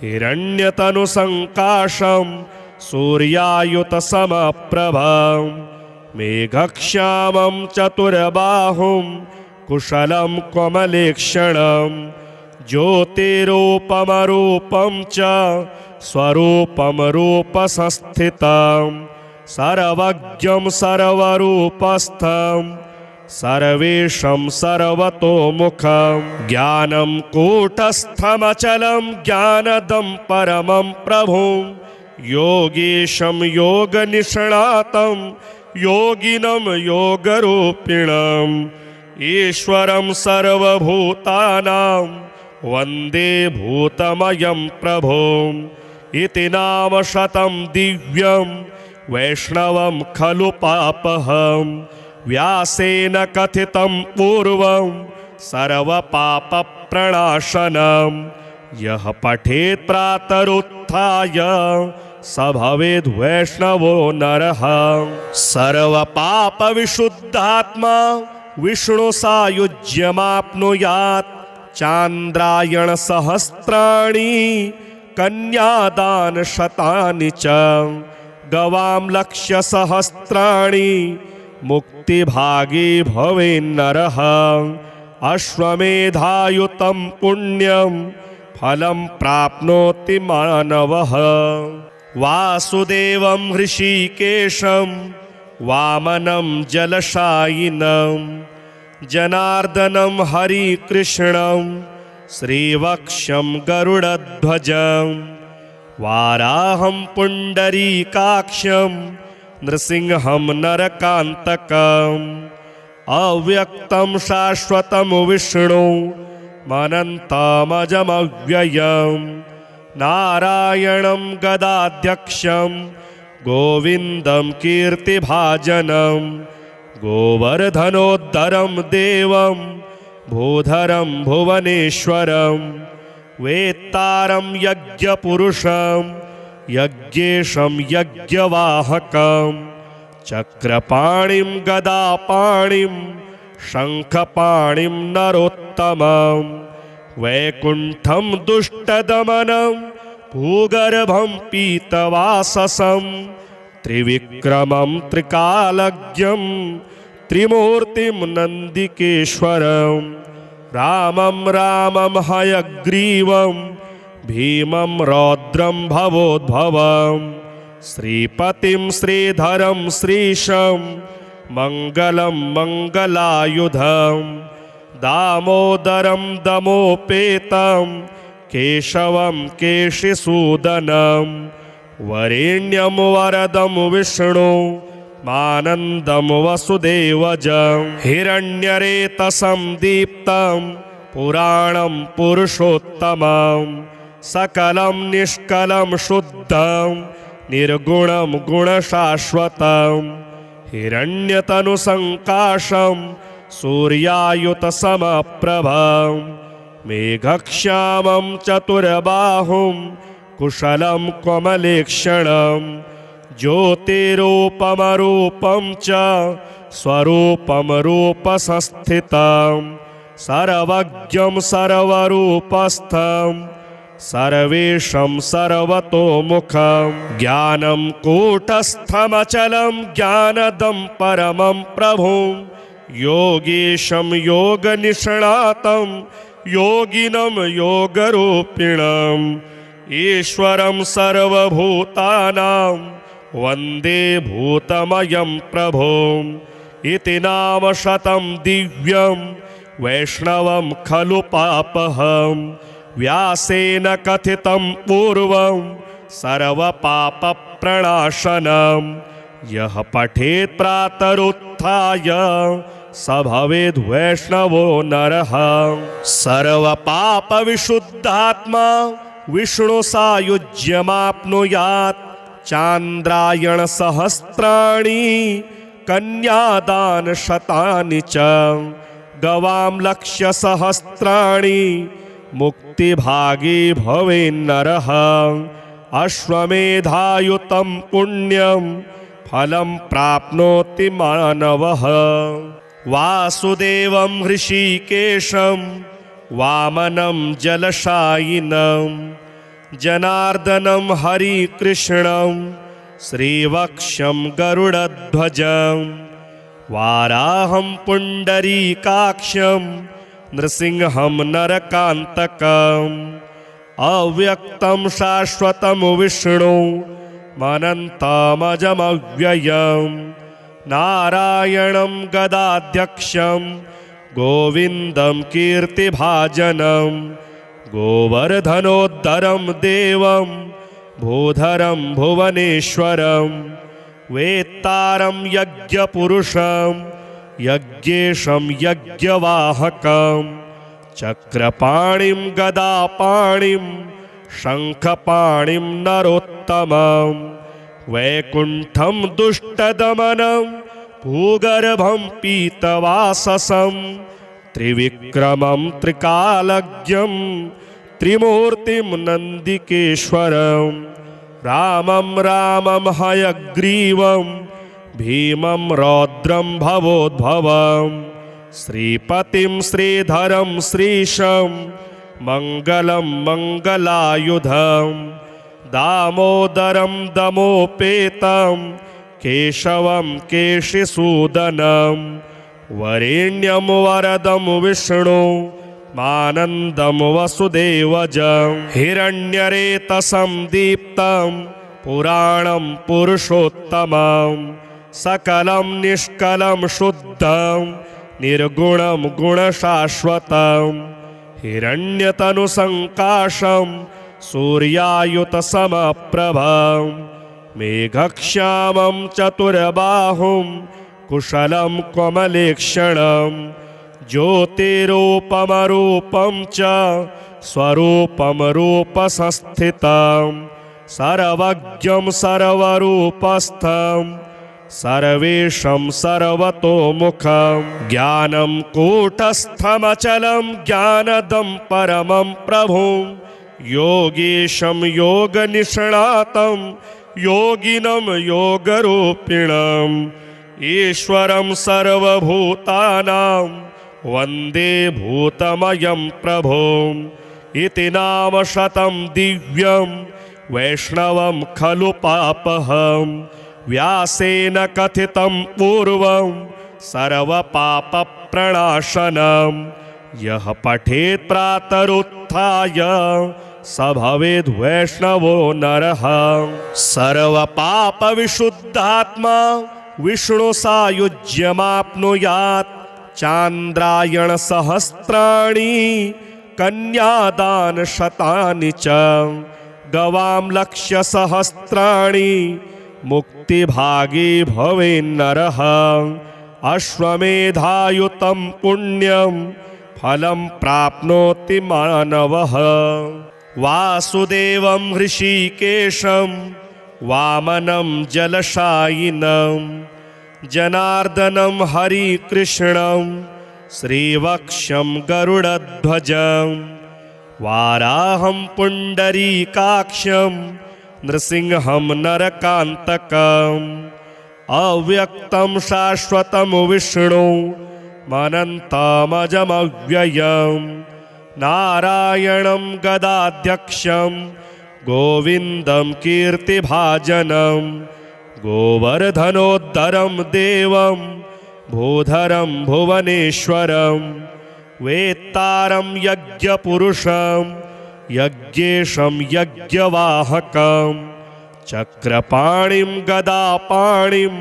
हिरण्यतनुसङ्काशं सूर्यायुतसमप्रभं मेघश्यामं चतुर्बाहुं कुशलं कमलेक्षणं ज्योतिरूपमरूपं च स्वरूपं रूपसंस्थितं सर्वज्ञं सर्वरूपस्थं सर्वेशं सर्वतोमुखं ज्ञानं कूटस्थमचलं ज्ञानदं परमं प्रभुं योगीशं योगनिष्णातं योगिनं योगरूपिणम् ईश्वरं सर्वभूतानां वन्दे भूतमयं प्रभुम् इति नाम शतं दिव्यं वैष्णवं खलु पापहं व्यासेन कथितं पूर्वं सर्वपापप्रणाशनं यः पठेत् प्रातरुत्थाय स भवेद् वैष्णवो नरः सर्वपापविशुद्धात्मा विष्णुसायुज्यमाप्नुयात् चान्द्रायणसहस्राणि कन्यादानशतानि च गवां लक्ष्यसहस्राणि मुक्तिभागी भवेन्नरः अश्वमेधायुतं पुण्यं फलं प्राप्नोति मानवः वासुदेवं हृषीकेशं वामनं जलशायिनं जनार्दनं हरिकृष्णं श्रीवक्षं गरुडध्वजं वाराहं पुण्डरीकाक्षं नृसिंहं नरकान्तकम् अव्यक्तं शाश्वतं विष्णु अनन्तमजमव्ययं नारायणं गदाध्यक्षं गोविन्दं कीर्तिभाजनं गोवर्धनोद्धरं देवं भूधरं भुवनेश्वरं वेत्तारं यज्ञपुरुषं यज्ञेशं यज्ञवाहकं चक्रपाणिं गदापाणिं शङ्खपाणिं नरोत्तमं वैकुण्ठं दुष्टदमनं भूगर्भं पीतवाससं त्रिविक्रमं त्रिकालज्ञं त्रिमूर्तिं नन्दिकेश्वरं रामं रामं हयग्रीवं भीमं रौद्रं भवोद्भवं श्रीपतिं श्रीधरं श्रीशं मङ्गलं मङ्गलायुधं दामोदरं दमोपेतं केशवं केशिसूदनं वरेण्यं वरदं विष्णु मानन्दं वसुदेवजं हिरण्यरेतसं दीप्तं पुराणं पुरुषोत्तमं सकलं निष्कलं शुद्धं निर्गुणं गुणशाश्वतं हिरण्यतनुसङ्काशं सूर्यायुतसमप्रभं मेघश्यामं चतुर्बाहुं कुशलं कमलेक्षणं ज्योतिरूपमरूपं च स्वरूपं रूपसंस्थितं सर्वज्ञं सर्वरूपस्थं सर्वेशं सर्वतोमुखं ज्ञानं कूटस्थमचलं ज्ञानदं परमं प्रभुं योगीशं योगनिष्णातं योगिनं योगरूपिणम् ईश्वरं सर्वभूतानां वन्दे भूतमयं प्रभुम् इति नाम शतं दिव्यं वैष्णवं खलु पापहं व्यासेन कथितं पूर्वं सर्वपापप्रणाशनं यः पठेत् प्रातरुत्थाय स भवेद् वैष्णवो नरः। सर्वपापविशुद्धात्मा विष्णुसायुज्यमाप्नुयात्। चान्द्रायणसहस्राणि कन्यादानशतानि च। गवां लक्ष्यसहस्राणि मुक्तिभागी भवेन्नरः। अश्वमेधायुतं पुण्यं फलं प्राप्नोति मानवः। वासुदेवं हृषीकेशं वामनं जलशायिनं जनार्दनं हरिकृष्णं श्रीवक्षं गरुडध्वजं वाराहं पुण्डरीकाक्षं नृसिंहं नरकान्तकम् अव्यक्तं शाश्वतं विष्णु अनन्तमजमव्ययं नारायणं गदाध्यक्षं गोविन्दं कीर्तिभाजनं गोवर्धनोद्धरं देवं भूधरं भुवनेश्वरं वेत्तारं यज्ञपुरुषं यज्ञेशं यज्ञवाहकं चक्रपाणिं गदापाणिं शङ्खपाणिं नरोत्तमं वैकुण्ठं दुष्टदमनं भूगर्भं पीतवाससं त्रिविक्रमं त्रिकालज्ञं त्रिमूर्तिं नन्दिकेश्वरं रामं रामं हयग्रीवं भीमं रौद्रं भवोद्भवं श्रीपतिं श्रीधरं श्रीशं मङ्गलं मङ्गलायुधं दामोदरं दमोपेतं केशवं केशिसूदनं वरेण्यं वरदं विष्णु मानन्दं वसुदेवजं हिरण्यरेतसं दीप्तं पुराणं पुरुषोत्तमं सकलं निष्कलं शुद्धं निर्गुणं गुणशाश्वतं हिरण्यतनुसङ्काशं सूर्यायुतसमप्रभं मेघश्यामं चतुर्बाहुं कुशलं कमलेक्षणं ज्योतिरूपमरूपं च स्वरूपं रूपसंस्थितं सर्वज्ञं सर्वरूपस्थं सर्वेशं सर्वतोमुखं ज्ञानं कूटस्थमचलं ज्ञानदं परमं प्रभुं योगीशं योगनिष्णातं योगिनं योगरूपिणम् ईश्वरं सर्वभूतानां वन्दे भूतमयं प्रभुं इति नाम शतं दिव्यं वैष्णवं खलु पापहं व्यासेन कथितं पूर्वं सर्वपापप्रणाशनं यः पठेत् प्रातरुत्थाय स भवेद् वैष्णवो नरः। सर्वपापविशुद्धात्मा विष्णुसायुज्यमाप्नुयात्। चान्द्रायणसहस्राणि कन्यादानशतानि च। गवां लक्ष्यसहस्राणि मुक्तिभागी भवेन्नरः। अश्वमेधायुतं पुण्यं फलं प्राप्नोति मानवः। वासुदेवं हृषीकेशं वामनं जलशायिनं जनार्दनं हरिकृष्णं श्रीवक्षं गरुडध्वजं वाराहं पुण्डरीकाक्षं नृसिंहं नरकान्तकम् अव्यक्तं शाश्वतं विष्णु अनन्तमजमव्ययं नारायणं गदाध्यक्षं गोविन्दं कीर्तिभाजनं गोवर्धनोद्धरं देवं भूधरं भुवनेश्वरं वेत्तारं यज्ञपुरुषं यज्ञेशं यज्ञवाहकं चक्रपाणिं गदापाणिं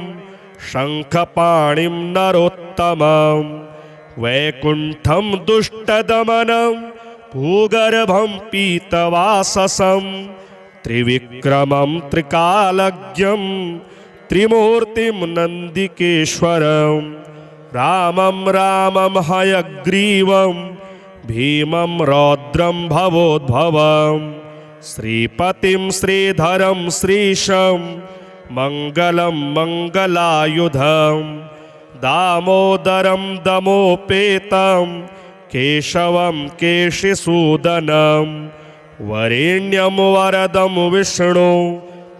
शङ्खपाणिं नरोत्तमं वैकुण्ठं दुष्टदमनं भूगर्भं पीतवाससं त्रिविक्रमं त्रिकालज्ञं त्रिमूर्तिं नन्दिकेश्वरं रामं रामं हयग्रीवं भीमं रौद्रं भवोद्भवं श्रीपतिं श्रीधरं श्रीशं मङ्गलं मङ्गलायुधं दामोदरं दमोपेतं केशवं केशिसूदनं वरेण्यं वरदं विष्णु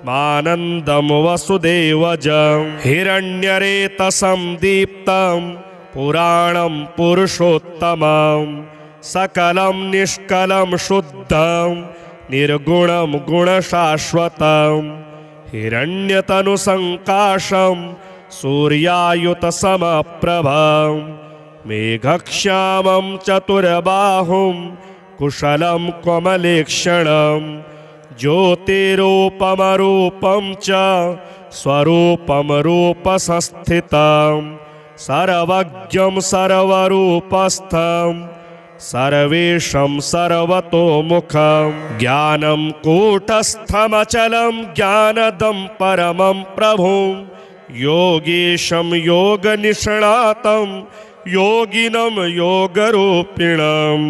मानन्दं वसुदेवजं हिरण्यरेतसं दीप्तं पुराणं पुरुषोत्तमं सकलं निष्कलं शुद्धं निर्गुणं गुणशाश्वतं हिरण्यतनुसङ्काशं सूर्यायुतसमप्रभं मेघक्ष्यामं चतुर्बाहुं कुशलं कमलेक्षणं ज्योतिरूपमरूपं च स्वरूपं रूपसंस्थितं सर्वज्ञं सर्वरूपस्थं सर्वेशं सर्वतोमुखं ज्ञानं कूटस्थमचलं ज्ञानदं परमं प्रभुं योगेशं योगनिष्णातं योगिनं योगरूपिणम्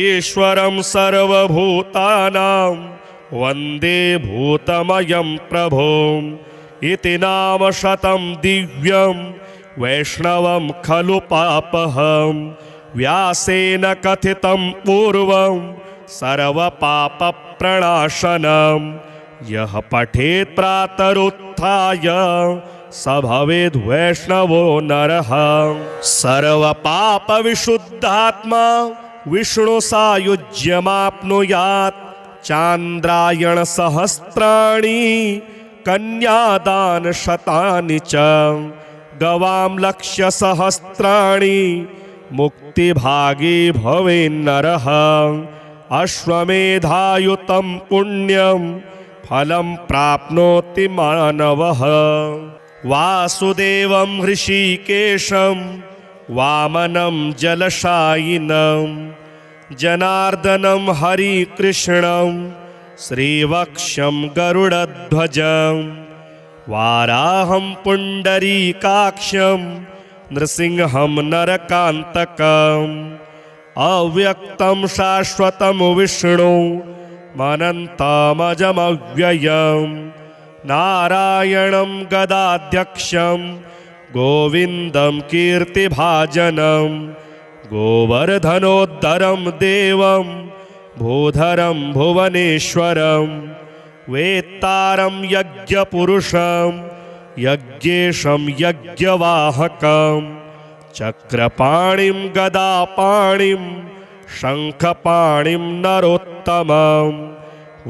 ईश्वरं सर्वभूतानां वन्दे भूतमयं प्रभुं इति नाम शतं दिव्यं वैष्णवं खलु पापहं व्यासेन कथितं पूर्वं सर्वपापप्रणाशनं यः पठेत् प्रातरुत्थाय स भवेद् वैष्णवो नरः सर्वपापविशुद्धात्मा विष्णुसायुज्यमाप्नुयात् चान्द्रायणसहस्राणि कन्यादानशतानि च गवां लक्ष्यसहस्राणि मुक्तिभागी भवेन्नरः अश्वमेधायुतं पुण्यं फलं प्राप्नोति मानवः वासुदेवं हृषीकेशं वामनं जलशायिनं जनार्दनं हरिकृष्णं श्रीवक्षं गरुडध्वजं वाराहं पुण्डरीकाक्षं नृसिंहं नरकान्तकम् अव्यक्तं शाश्वतं विष्णु अनन्तमजमव्ययं नारायणं गदाध्यक्षं गोविन्दं कीर्तिभाजनं गोवर्धनोद्धरं देवं भूधरं भुवनेश्वरं वेत्तारं यज्ञपुरुषं यज्ञेशं यज्ञवाहकं चक्रपाणिं गदापाणिं शङ्खपाणिं नरोत्तमं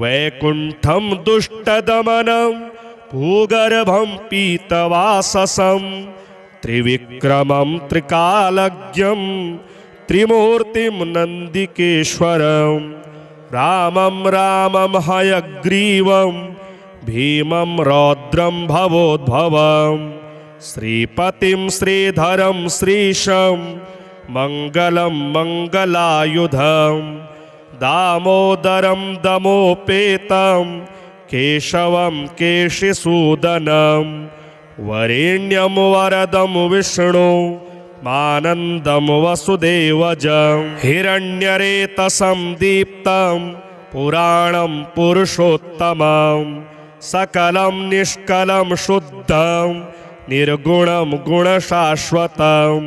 वैकुण्ठं दुष्टदमनं भूगर्भं पीतवाससं त्रिविक्रमं त्रिकालज्ञं त्रिमूर्तिं नन्दिकेश्वरं रामं रामं हयग्रीवं भीमं रौद्रं भवोद्भवं श्रीपतिं श्रीधरं श्रीशं मङ्गलं मङ्गलायुधं दामोदरं दमोपेतं केशवं केशिसूदनं वरेण्यं वरदं विष्णु मानन्दं वसुदेवजं हिरण्यरेतसं दीप्तं पुराणं पुरुषोत्तमं सकलं निष्कलं शुद्धं निर्गुणं गुणशाश्वतं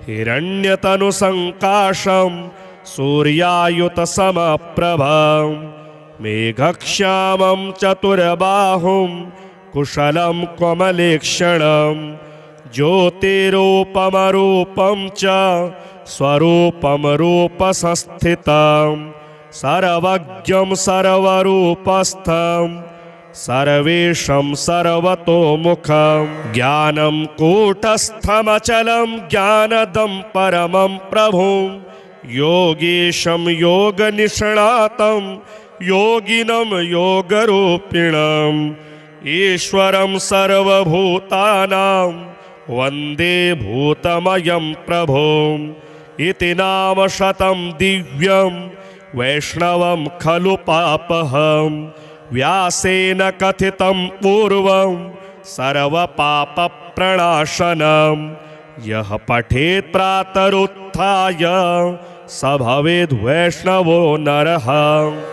हिरण्यतनुसङ्काशं सूर्यायुतसमप्रभं मेघक्ष्यामं चतुर्बाहुं कुशलं कमलेक्षणं ज्योतिरूपमरूपं च स्वरूपं रूपसंस्थितं सर्वज्ञं सर्वरूपस्थं सर्वेशं सर्वतोमुखं ज्ञानं कूटस्थमचलं ज्ञानदं परमं प्रभुं योगेशं योगनिष्णातं योगिनं योगरूपिणम् ईश्वरं सर्वभूतानां वन्दे भूतमयं प्रभुं इति नाम शतं दिव्यं वैष्णवं खलु पापहं व्यासेन कथितं पूर्वं सर्वपापप्रणाशनं यः पठेत् प्रातरुत्थाय स भवेद् वैष्णवो नरः।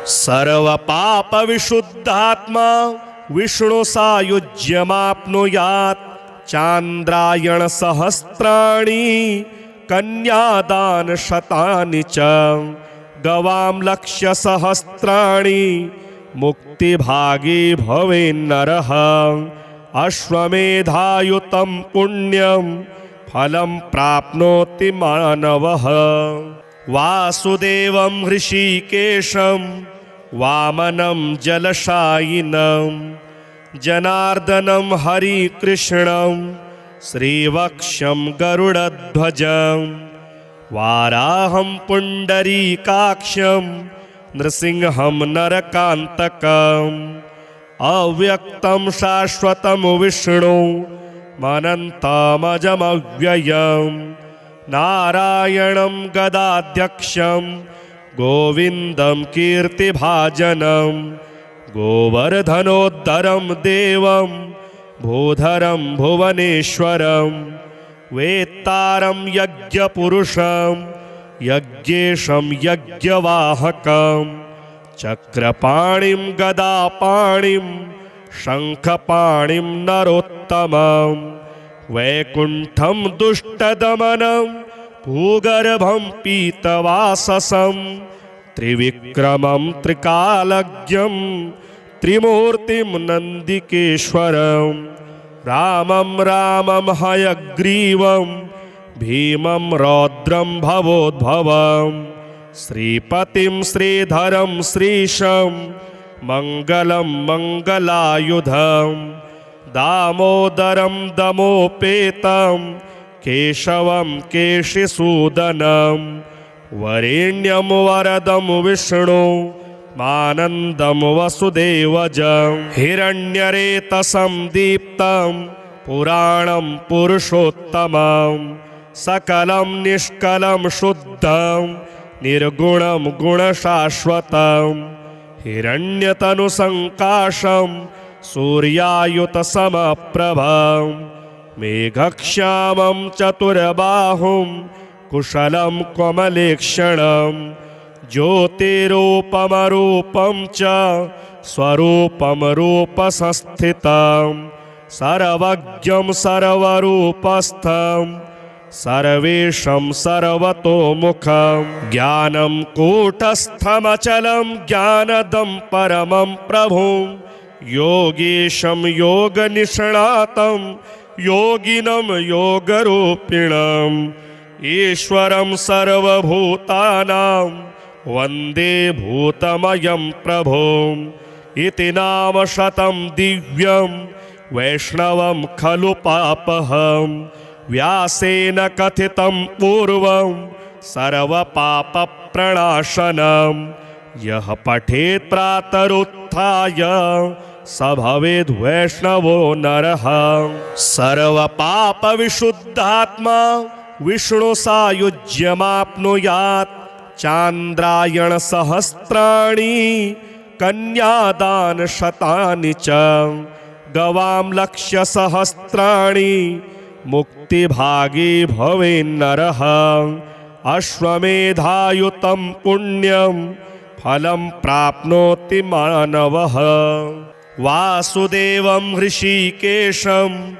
सर्वपापविशुद्धात्मा विष्णुसायुज्यमाप्नुयात्। चान्द्रायणसहस्राणि कन्यादानशतानि च। गवां लक्ष्यसहस्राणि मुक्तिभागी भवेन्नरः। अश्वमेधायुतं पुण्यं फलं प्राप्नोति मानवः। वासुदेवं हृषीकेशं वामनं जलशायिनं जनार्दनं हरिकृष्णं श्रीवक्षं गरुडध्वजं। वाराहं पुण्डरीकाक्षं नृसिंहं नरकान्तकम्। अव्यक्तं शाश्वतं विष्णु अनन्तमजमव्ययम्। नारायणं गदाध्यक्षं गोविन्दं कीर्तिभाजनं। गोवर्धनोद्धरं देवं भूधरं भुवनेश्वरं। वेत्तारं यज्ञपुरुषं यज्ञेशं यज्ञवाहकं। चक्रपाणिं गदापाणिं शङ्खपाणिं नरोत्तमं। वैकुण्ठं दुष्टदमनं भूगर्भं पीतवाससं। त्रिविक्रमं त्रिकालज्ञं त्रिमूर्तिं नन्दिकेश्वरं। रामं रामं हयग्रीवं भीमं रौद्रं भवोद्भवम्। श्रीपतिं श्रीधरं श्रीशं मङ्गलं मङ्गलायुधं। दामोदरं दमोपेतं केशवं केशिसूदनं। वरेण्यं वरदं विष्णु मानन्दं वसुदेवजं। हिरण्यरेतसं दीप्तं पुराणं पुरुषोत्तमं। सकलं निष्कलं शुद्धं निर्गुणं गुणशाश्वतं। हिरण्यतनुसङ्काशं सूर्यायुतसमप्रभं। मेघश्यामं चतुर्बाहुं कुशलं कमलेक्षणं। ज्योतिरूपमरूपं च स्वरूपं रूपसंस्थितं। सर्वज्ञं सर्वरूपस्थं सर्वेशं सर्वतोमुखं। ज्ञानं कूटस्थमचलं ज्ञानदं परमं प्रभुं। योगेशं योगनिष्णातं योगिनं योगरूपिणम्। ईश्वरं सर्वभूतानां वन्दे भूतमयं प्रभुम्। इति नाम शतं दिव्यं वैष्णवं खलु पापहम्। व्यासेन कथितं पूर्वं सर्वपापप्रणाशनं। यः पठेत् प्रातरुत्थाय स भवेद् वैष्णवो नरः। सर्वपापविशुद्धात्मा विष्णुसायुज्यमाप्नुयात्। चान्द्रायणसहस्राणि कन्यादानशतानि च। गवां लक्ष्यसहस्राणि मुक्तिभागी भवेन्नरः। अश्वमेधायुतं पुण्यं फलं प्राप्नोति मानवः। वासुदेवं हृषीकेशं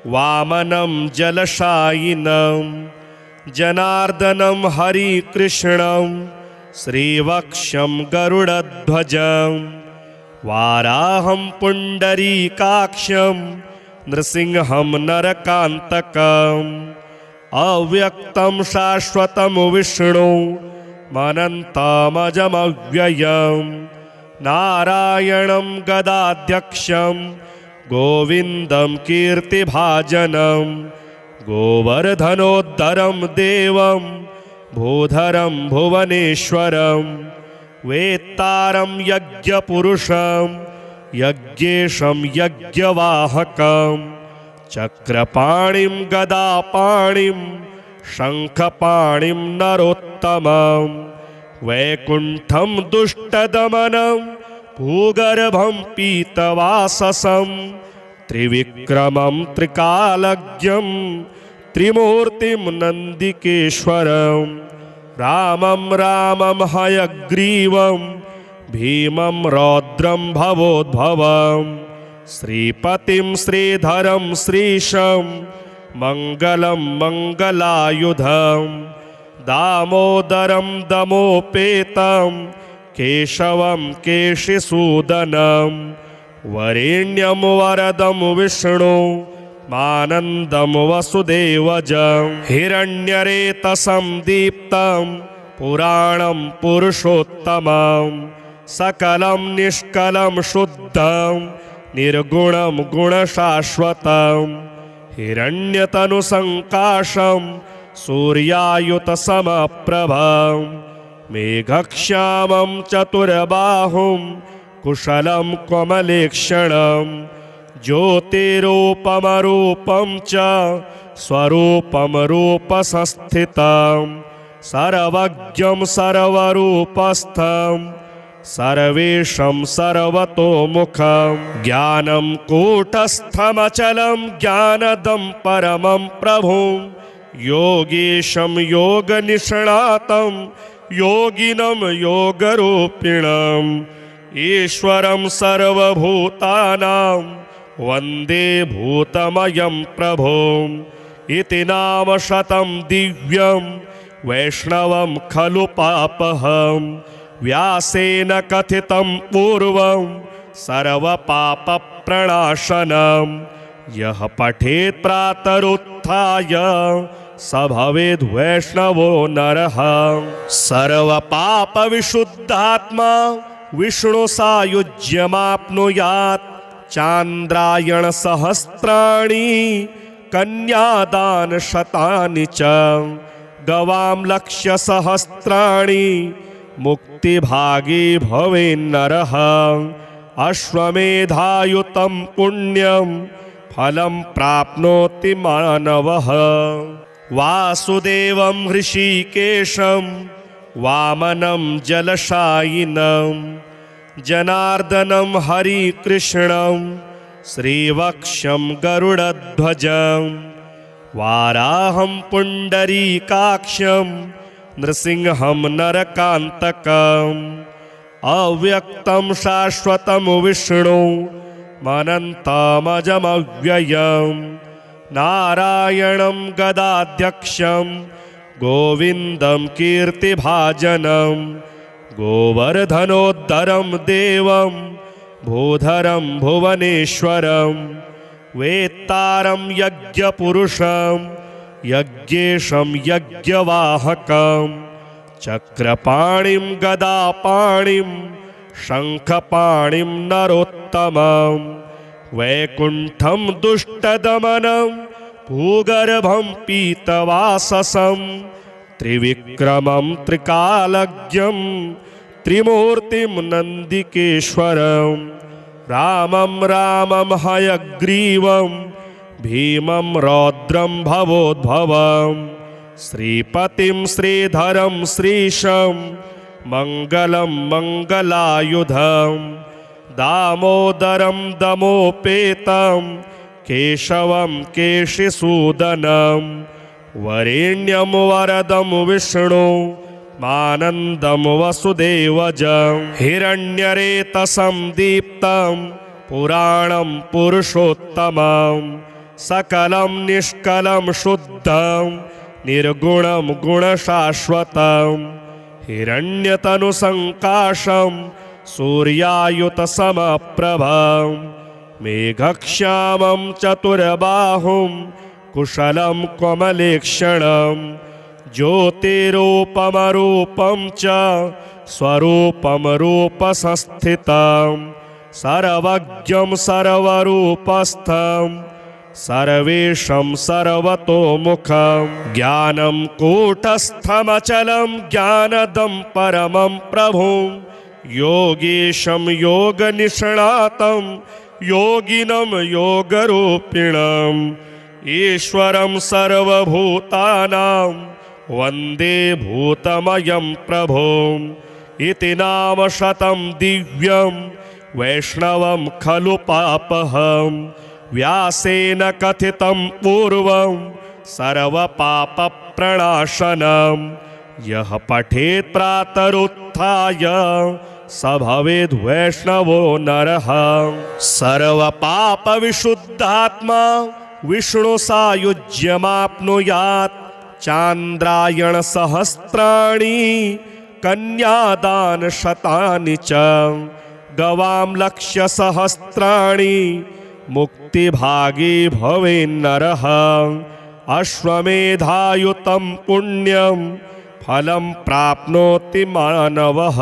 वामनं जलशायिनं जनार्दनं हरिकृष्णं श्रीवक्षं गरुडध्वजं। वाराहं पुण्डरीकाक्षं नृसिंहं नरकान्तकम्। अव्यक्तं शाश्वतं विष्णु अनन्तमजमव्ययम्। नारायणं गदाध्यक्षं गोविन्दं कीर्तिभाजनं। गोवर्धनोद्धरं देवं भूधरं भुवनेश्वरं। वेत्तारं यज्ञपुरुषं यज्ञेशं यज्ञवाहकं। चक्रपाणिं गदापाणिं शङ्खपाणिं नरोत्तमं। वैकुण्ठं दुष्टदमनं भूगर्भं पीतवाससं। त्रिविक्रमं त्रिकालज्ञं त्रिमूर्तिं नन्दिकेश्वरं रामं रामं हयग्रीवं भीमं रौद्रं भवोद्भवं श्रीपतिं श्रीधरं श्रीशं मङ्गलं मङ्गलायुधं दामोदरं दमोपेतं केशवं केशिसूदनं वरेण्यं वरदं विष्णु मानन्दं वसुदेवजं हिरण्यरेतसं दीप्तं पुराणं पुरुषोत्तमं सकलं निष्कलं शुद्धं निर्गुणं गुणशाश्वतं हिरण्यतनुसङ्काशं सूर्यायुतसमप्रभं मेघश्यामं चतुर्बाहुं कुशलं कमलेक्षणं ज्योतिरूपमरूपं च स्वरूपं रूपसंस्थितं सर्वज्ञं सर्वरूपस्थं सर्वेशं सर्वतोमुखं ज्ञानं कूटस्थमचलं ज्ञानदं परमं प्रभुं योगीशं योगनिष्णातं योगिनं योगरूपिणम् ईश्वरं सर्वभूतानां वन्दे भूतमयं प्रभुम् इति नाम शतं दिव्यं वैष्णवं खलु पापहं व्यासेन कथितं पूर्वं सर्वपापप्रणाशनं यः पठेत् प्रातरुत्थाय स भवेद् वैष्णवो नरः सर्वपापविशुद्धात्मा विष्णुसायुज्यमाप्नुयात् चान्द्रायणसहस्राणि कन्यादानशतानि च गवां लक्ष्यसहस्राणि मुक्तिभागी भवेन्नरः अश्वमेधायुतं पुण्यं फलं प्राप्नोति मानवः वासुदेवं हृषीकेशं वामनं जलशायिनं जनार्दनं हरिकृष्णं श्रीवक्षं गरुडध्वजं वाराहं पुण्डरीकाक्षं नृसिंहं नरकान्तकम् अव्यक्तं शाश्वतं विष्णु अनन्तमजमव्ययं नारायणं गदाध्यक्षं गोविन्दं कीर्तिभाजनं गोवर्धनोद्धरं देवं भूधरं भुवनेश्वरं वेत्तारं यज्ञपुरुषं यज्ञेशं यज्ञवाहकं चक्रपाणिं गदापाणिं शङ्खपाणिं नरोत्तमं वैकुण्ठं दुष्टदमनं भूगर्भं पीतवाससं त्रिविक्रमं त्रिकालज्ञं त्रिमूर्तिं नन्दिकेश्वरं रामं रामं हयग्रीवं भीमं रौद्रं भवोद्भवं श्रीपतिं श्रीधरं श्रीशं मङ्गलं मङ्गलायुधं दामोदरं दमोपेतं केशवं केशिसूदनं वरेण्यं वरदं विष्णु मानन्दं वसुदेवजं हिरण्यरेतसं दीप्तं पुराणं पुरुषोत्तमं सकलं निष्कलं शुद्धं निर्गुणं गुणशाश्वतं हिरण्यतनुसङ्काशं सूर्यायुतसमप्रभं मेघश्यामं चतुर्बाहुं कुशलं कमलेक्षणं ज्योतिरूपमरूपं च स्वरूपं रूपसंस्थितं सर्वज्ञं सर्वरूपस्थं सर्वेशं सर्वतोमुखं ज्ञानं कूटस्थमचलं ज्ञानदं परमं प्रभुं योगीशं योगनिष्णातं योगिनं योगरूपिणम् ईश्वरं सर्वभूतानां वन्दे भूतमयं प्रभुम् इति नाम शतं दिव्यं वैष्णवं खलु पापहं व्यासेन कथितं पूर्वं सर्वपापप्रणाशनं यः पठेत् प्रातरुत्थाय स भवेद् वैष्णवो नरः। सर्वपापविशुद्धात्मा विष्णुसायुज्यमाप्नुयात् चान्द्रायणसहस्राणि कन्यादानशतानि च गवां लक्ष्यसहस्राणि मुक्तिभागी भवेन्नरः। अश्वमेधायुतं पुण्यं फलं प्राप्नोति मानवः।